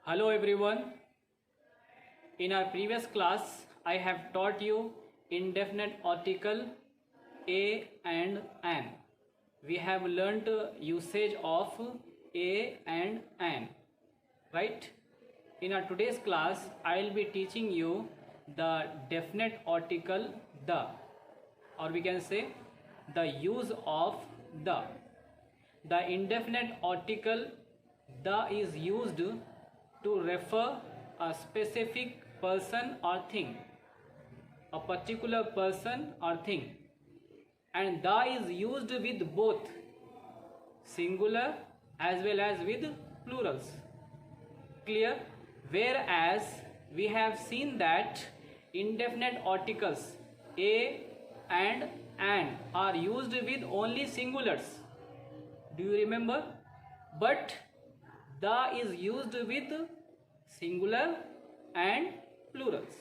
Hello everyone. In our previous class, I have taught you indefinite article a and an. We have learnt usage of a and an, right? In our today's class, I will be teaching you the definite article the, or we can say the use of the. The indefinite article the is used to refer a specific person or thing, a particular person or thing, and the is used with both singular as well as with plurals. Clear? Whereas we have seen that indefinite articles a and an are used with only singulars. Do you remember? But the is used with singular and plurals.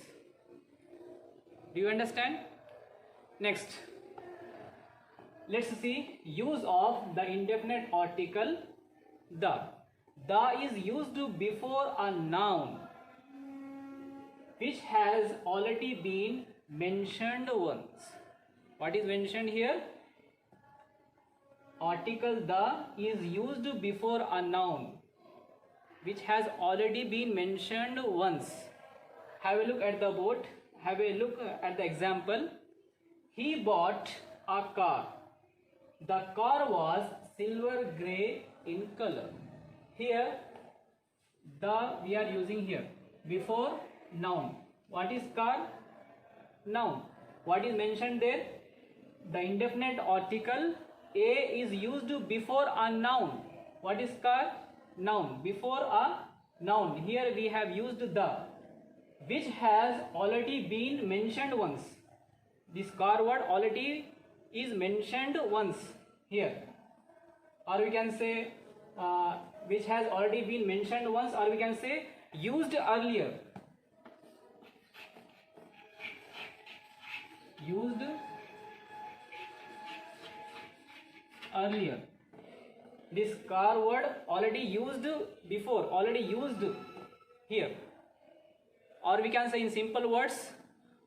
Do you understand? Next, let's see use of the indefinite article the. The is used before a noun which has already been mentioned once. What is mentioned here? Article the is used before a noun which has already been mentioned once. Have a look at the board. Have a look at the example. He bought a car. The car was silver grey in color. Here the we are using here before noun. What is car? Noun. What is mentioned there? The indefinite article a is used before a noun. What is car? Noun. Before a noun. Here we have used the, which has already been mentioned once. This car word already is mentioned once here, or we can say which has already been mentioned once, or we can say used earlier. Used earlier. This car word already used before, already used here, or we can say in simple words,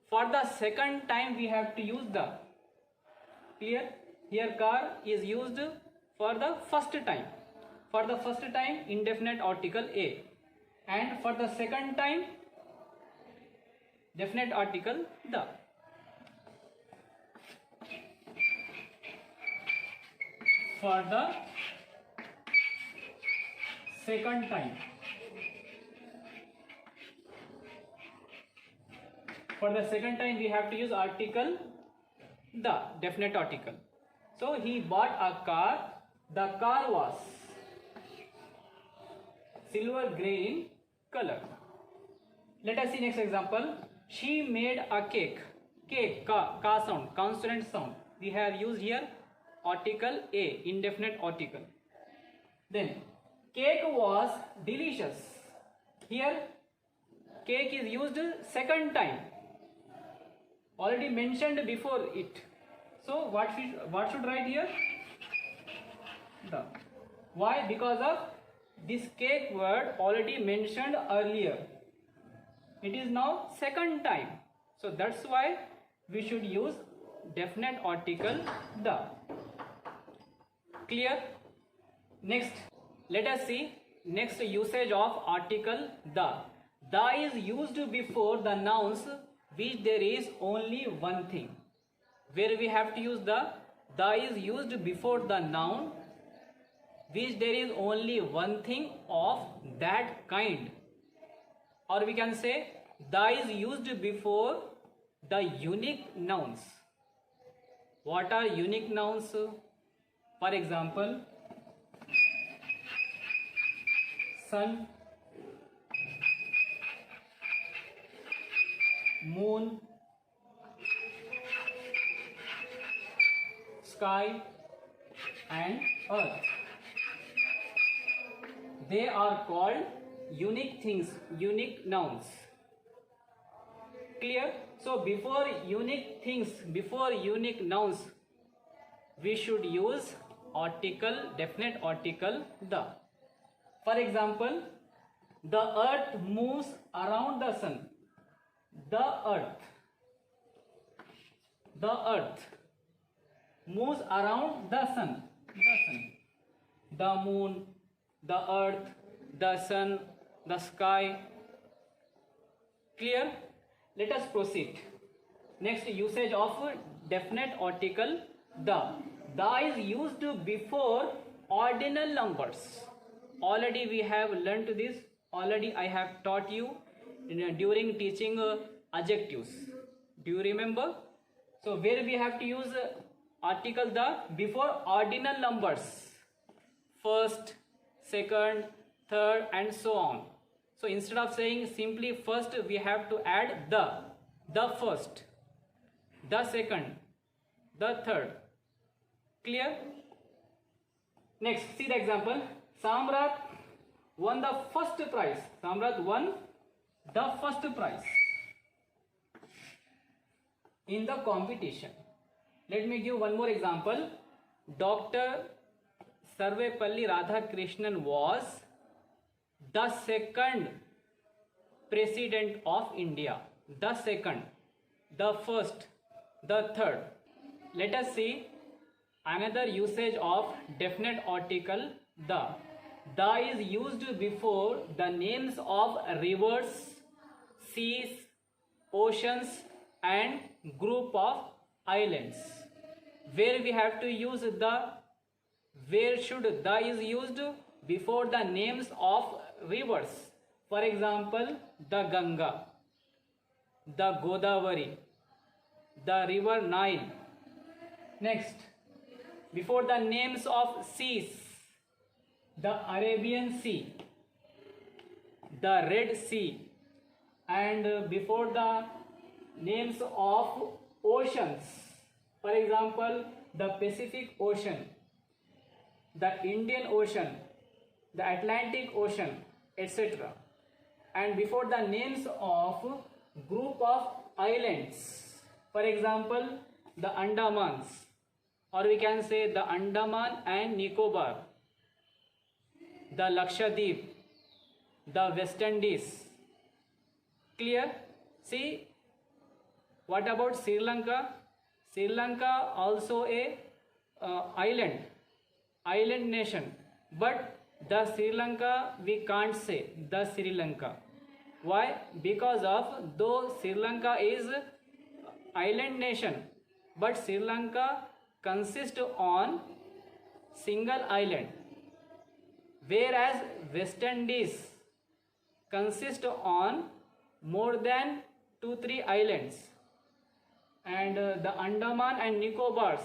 for the second time we have to use the. Clear? Here car is used for the first time. For the first time indefinite article a, and for the second time definite article the. For the second time. For the second time we have to use article the, definite article. So he bought a car. The car was silver grey in color. Let us see next example. She made a cake. Cake, ka sound, consonant sound. We have used here article a, indefinite article. Then cake was delicious. Here cake is used second time, already mentioned before it. So what should write here? The. Why? Because of this cake word already mentioned earlier. It is now second time. So that's why we should use definite article the. Clear? Next, let us see next usage of article the. The is used before the nouns which there is only one thing. Where we have to use the is used before the noun which there is only one thing of that kind, or we can say the is used before the unique nouns. What are unique nouns? For example, sun, moon, sky and earth. They are called unique things, unique nouns. Clear? So before unique things, before unique nouns, we should use article, definite article the. For example, The earth moves around the sun. The earth moves around the sun. The moon, the earth, the sun, the sky. Clear? Let us proceed. Next, usage of definite article the. The is used before ordinal numbers. Already we have learnt this. Already I have taught you during teaching adjectives. Do you remember? So where we have to use article the before ordinal numbers, first, second, third, and so on. So instead of saying simply first, we have to add the first, the second, the third. Clear? Next, see the example. Samrat won the first prize. Samrat won the first prize in the competition. Let me give one more example. Dr. Sarvepalli Radhakrishnan was the second president of India. The second, the first, the third. Let us see another usage of definite article the. The is used before the names of rivers, seas, oceans, and group of islands. Where we have to use the, where should the is used? Before the names of rivers. For example, the Ganga, the Godavari, the river Nile. Next, before the names of seas, the Arabian Sea, the Red Sea, and before the names of oceans, for example, the Pacific Ocean, the Indian Ocean, the Atlantic Ocean, etc. And before the names of group of islands, for example, the Andamans, or we can say the Andaman and Nicobar, the Lakshadweep, the West Indies. Clear? See, what about Sri Lanka? Sri Lanka also a island nation, but the Sri Lanka we can't say the Sri Lanka. Why? Because of though Sri Lanka is island nation, but Sri Lanka consists on single island, whereas West Indies consist on more than 2-3 islands, and the Andaman and Nicobars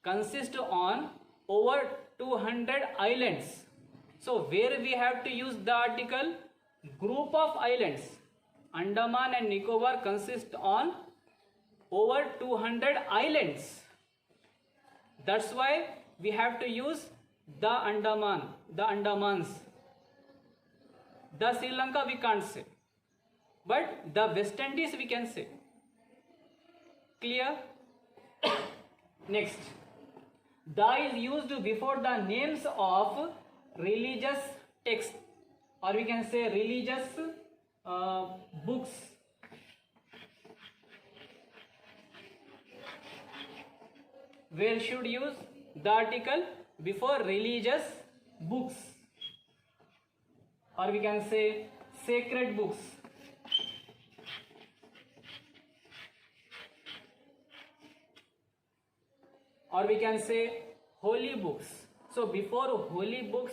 consist on over 200 islands. So where we have to use the article group of islands. Andaman and Nicobar consist on over 200 islands. That's why we have to use the Andaman, the Andamans. The Sri Lanka we can't say, but the West Indies we can say. Clear? Next, the is used before the names of religious texts, or we can say religious books. Where should use the article? Before religious books, or we can say sacred books. Or we can say holy books. So before holy books,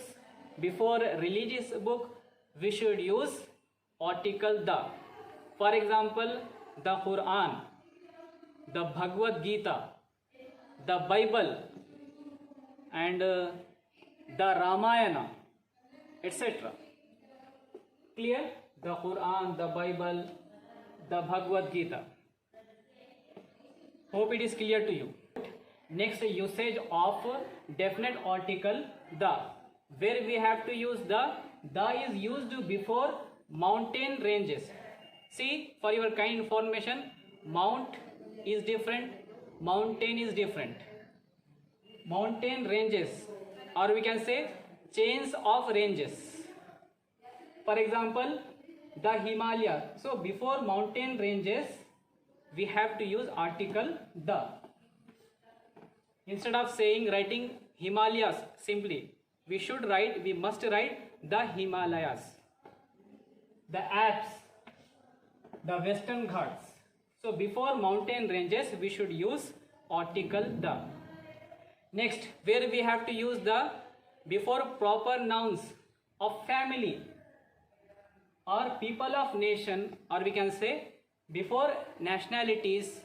before religious book, we should use article the. For example, the Quran, the Bhagavad Gita, the Bible, and the Ramayana, etc. Clear? The Quran, the Bible, the Bhagavad Gita. Hope it is clear to you. Next, usage of definite article the. Where we have to use the is used before mountain ranges. See, for your kind information, mount is different, mountain is different. Mountain ranges, or we can say chains of ranges. For example, the Himalaya. So before mountain ranges, we have to use article the. Instead of writing Himalayas simply, we must write the Himalayas, the Alps, the Western Ghats. So before mountain ranges, we should use article the. Next, where we have to use the before proper nouns of family or people of nation, or we can say before nationalities,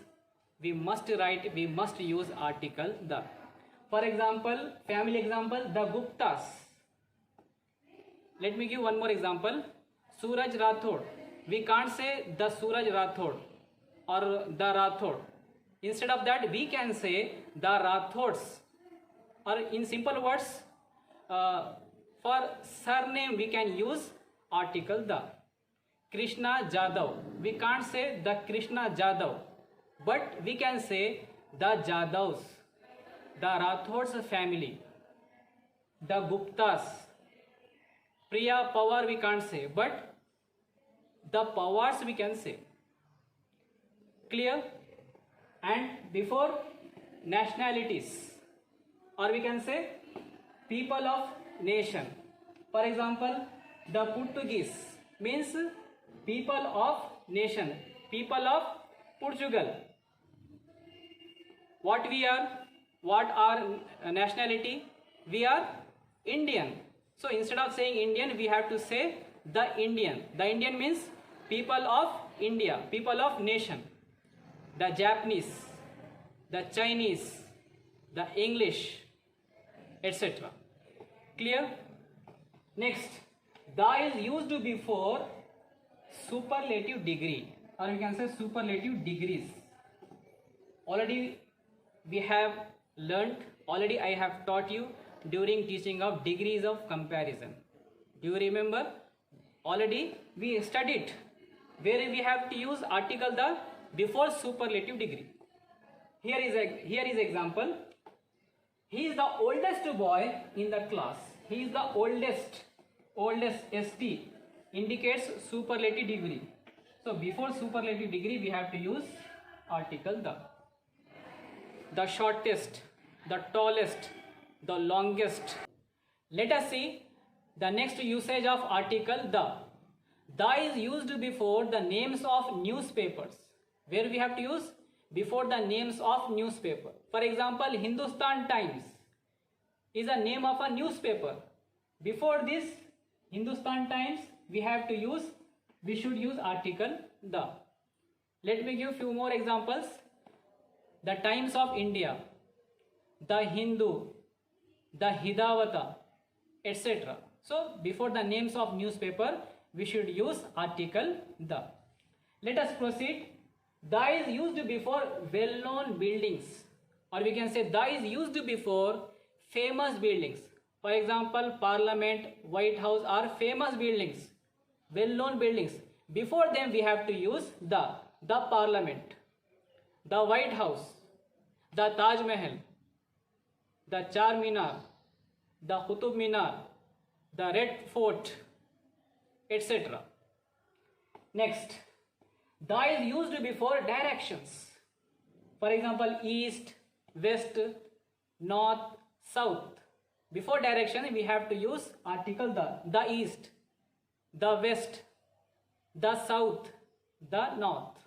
we must use article the. For example, family example, the Guptas. Let me give one more example. Suraj Rathod. We can't say the Suraj Rathod or the Rathod. Instead of that, we can say the Rathods. Or in simple words, for surname we can use article the. Krishna Jadhav. We can't say the Krishna Jadhav, but we can say the Jadhavs, the Rathods family, the Guptas. Priya Pawar we can't say, but the Pawars we can say. Clear? And before nationalities, or we can say people of nation. For example, the Portuguese means people of nation, people of Portugal. What we are? What our nationality? We are Indian. So instead of saying Indian, we have to say the Indian. The Indian means people of India, people of nation. The Japanese, the Chinese, the English, etc. Clear? Next, the is used before superlative degree, or we can say superlative degrees. Already we have learnt, already I have taught you during teaching of degrees of comparison. Do you remember? Already we studied where we have to use article the before superlative degree. Here is example. He is the oldest boy in the class. He is the oldest ST indicates superlative degree. So before superlative degree we have to use article the. The shortest, the tallest, the longest. Let us see the next usage of article the. The is used before the names of newspapers. Where we have to use? Before the names of newspaper. For example, Hindustan Times is a name of a newspaper. Before this Hindustan Times, we should use article the. Let me give few more examples. The Times of India, the Hindu, the Hidawata, etc. So before the names of newspaper, we should use article the. Let us proceed. The is used before well-known buildings, or we can say the is used before famous buildings. For example, Parliament, White House are famous buildings, well-known buildings. Before them we have to use the Parliament, the White House, the Taj Mahal, the Char Minar, the Qutub Minar, the Red Fort, etc. Next, the is used before directions. For example, east, west, north, south. Before direction we have to use article the east, the west, the south, the north.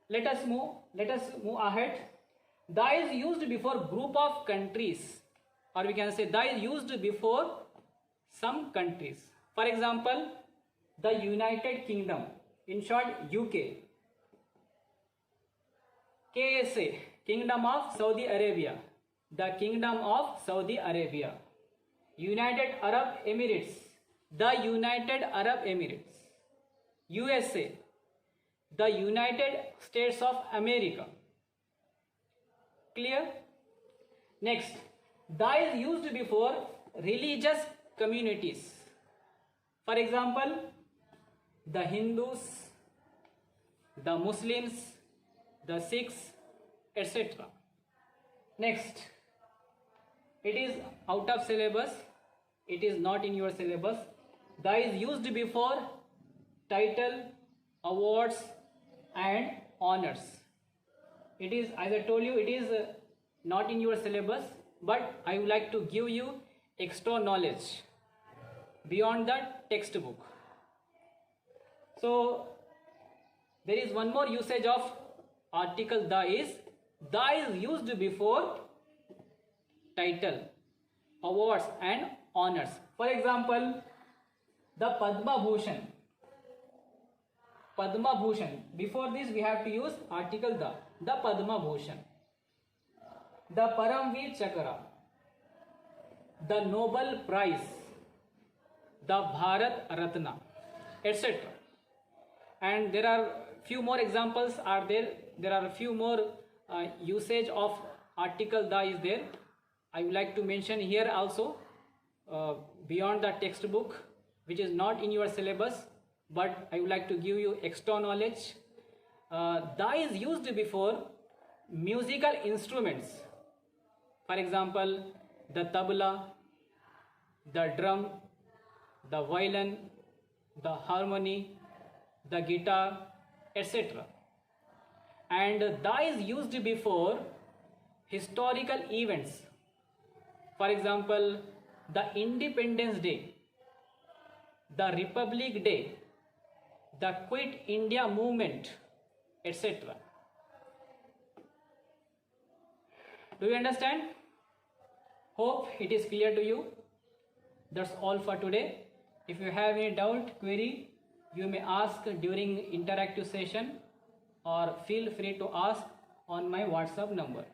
Let us move ahead. The is used before group of countries, or we can say the is used before some countries. For example, the United Kingdom, in short UK. KSA, Kingdom of Saudi Arabia, the Kingdom of Saudi Arabia. United Arab Emirates, the United Arab Emirates. USA, the United States of America. Clear? Next, the is used before religious communities. For example, the Hindus, the Muslims, the Sikhs, etc. Next, it is out of syllabus, it is not in your syllabus. The is used before title, awards and honors. It is, as I told you, it is not in your syllabus, but I would like to give you extra knowledge beyond the textbook. So there is one more usage of article the is used before title, awards and honors. For example, the Padma Bhushan. Padma Bhushan. Before this we have to use article the Padma Bhushan. The Paramveer Chakra, the Nobel Prize, the Bharat Ratna, etc. And there are few more examples are there. There are a few more usage of article the is there. I would like to mention here also beyond the textbook, which is not in your syllabus, but I would like to give you extra knowledge. The is used before musical instruments. For example, the tabla, the drum, the violin, the harmony, the guitar, etc. And the is used before historical events. For example, the Independence Day, the Republic Day, the Quit India movement, etc. Do you understand? Hope it is clear to you. That's all for today. If you have any doubt, query, you may ask during interactive session or feel free to ask on my WhatsApp number.